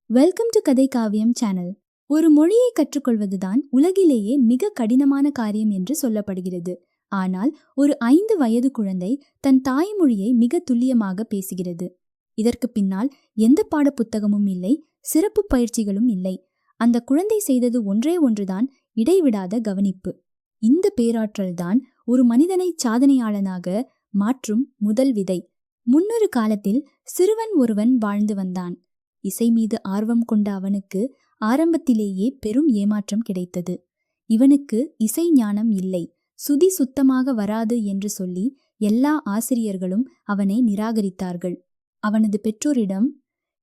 Welcome to கதை காவியம் channel. ஒரு மொழியை கற்றுக்கொள்வதுதான் உலகிலேயே மிக கடினமான காரியம் என்று சொல்லப்படுகிறது. ஆனால் ஒரு 5 வயது குழந்தை தன் தாய்மொழியை மிக துல்லியமாக பேசுகிறது. இதற்கு பின்னால் எந்த பாட புத்தகமும் இல்லை, சிறப்பு பயிற்சிகளும் இல்லை. அந்த குழந்தை செய்தது ஒன்றே ஒன்றுதான், இடைவிடாத கவனிப்பு. இந்த பேராற்றல்தான் ஒரு மனிதனை சாதனையாளனாக மாற்றும் முதல் விதை. முன்னொரு காலத்தில் சிறுவன் ஒருவன் வாழ்ந்து வந்தான். இசை மீது ஆர்வம் கொண்ட அவனுக்கு ஆரம்பத்திலேயே பெரும் ஏமாற்றம் கிடைத்தது. இவனுக்கு இசை ஞானம் இல்லை, சுதி சுத்தமாக வராது என்று சொல்லி எல்லா ஆசிரியர்களும் அவனை நிராகரித்தார்கள். அவனது பெற்றோரிடம்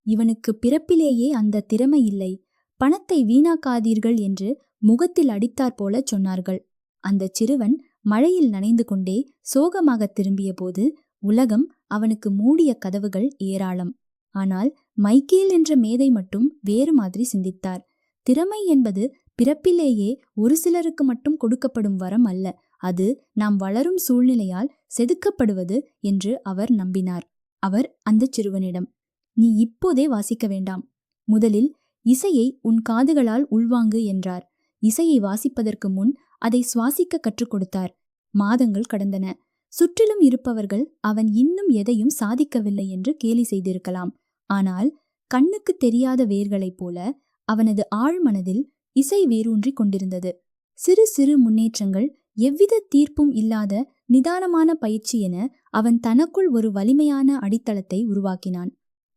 இவனுக்கு பிறப்பிலேயே அந்த திறமை இல்லை, பணத்தை வீணாக்காதீர்கள் என்று முகத்தில் அடித்தாற் போல சொன்னார்கள். அந்த சிறுவன் மழையில் நனைந்து கொண்டே சோகமாக திரும்பிய போது உலகம் அவனுக்கு மூடிய கதவுகள் ஏராளம். ஆனால் மைக்கேல் என்ற மேதை மட்டும் வேறு மாதிரி சிந்தித்தார். திறமை என்பது பிறப்பிலேயே ஒரு சிலருக்கு மட்டும் கொடுக்கப்படும் வரம் அல்ல, அது நாம் வளரும் சூழ்நிலையால் செதுக்கப்படுவது என்று அவர் நம்பினார். அவர் அந்த சிறுவனிடம், நீ இப்போதே வாசிக்க வேண்டாம், முதலில் இசையை உன் காதுகளால் உள்வாங்கு என்றார். இசையை வாசிப்பதற்கு முன் அதை சுவாசிக்க கற்றுக் கொடுத்தார். மாதங்கள் கடந்தன. சுற்றிலும் இருப்பவர்கள் அவன் இன்னும் எதையும் சாதிக்கவில்லை என்று கேலி செய்திருக்கலாம். ஆனால் கண்ணுக்கு தெரியாத வேர்களைப் போல அவனது ஆழ்மனதில் இசை வேரூன்றி கொண்டிருந்தது. சிறு சிறு முன்னேற்றங்கள், எவ்வித தீர்ப்பும் இல்லாத நிதானமான பயிற்சி என அவன் தனக்குள் ஒரு வலிமையான அடித்தளத்தை உருவாக்கினான்.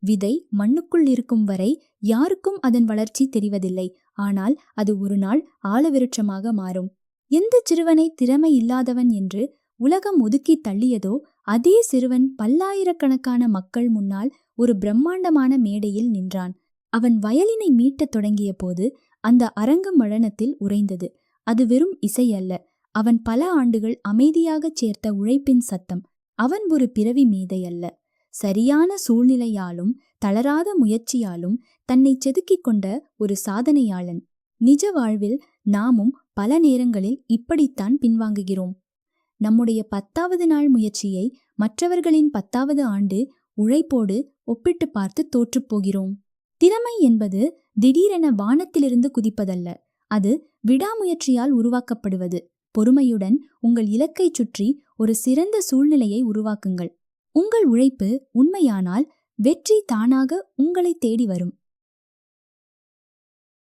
விதை மண்ணுக்குள் இருக்கும் வரை யாருக்கும் அதன் வளர்ச்சி தெரிவதில்லை. ஆனால் அது ஒரு நாள் ஆலவிருட்சமாக மாறும். எந்த சிறுவனை திறமை இல்லாதவன் என்று உலகம் ஒதுக்கி தள்ளியதோ அதே சிறுவன் பல்லாயிரக்கணக்கான மக்கள் முன்னால் ஒரு பிரம்மாண்டமான மேடையில் நின்றான். அவன் வயலினை மீட்டத் தொடங்கிய போது அந்த அரங்கம் மழனத்தில் உறைந்தது. அது வெறும் இசை அல்ல, அவன் பல ஆண்டுகள் அமைதியாகச் சேர்த்த உழைப்பின் சத்தம். அவன் ஒரு பிறவி மேதை அல்ல, சரியான சூழ்நிலையாலும் தளராத முயற்சியாலும் தன்னை செதுக்கிக் கொண்ட ஒரு சாதனையாளன். நிஜ வாழ்வில் நாமும் பல நேரங்களில் இப்படித்தான் பின்வாங்குகிறோம். நம்முடைய 10வது நாள் முயற்சியை மற்றவர்களின் 10வது ஆண்டு உழைப்போடு ஒப்பிட்டு பார்த்து தோற்றுப்போகிறோம். திறமை என்பது திடீரென வானத்திலிருந்து குதிப்பதல்ல, அது விடாமுயற்சியால் உருவாக்கப்படுவது. பொறுமையுடன் உங்கள் இலக்கை சுற்றி ஒரு சிறந்த சூழ்நிலையை உருவாக்குங்கள். உங்கள் உழைப்பு உண்மையானால் வெற்றி தானாக உங்களை தேடி வரும்.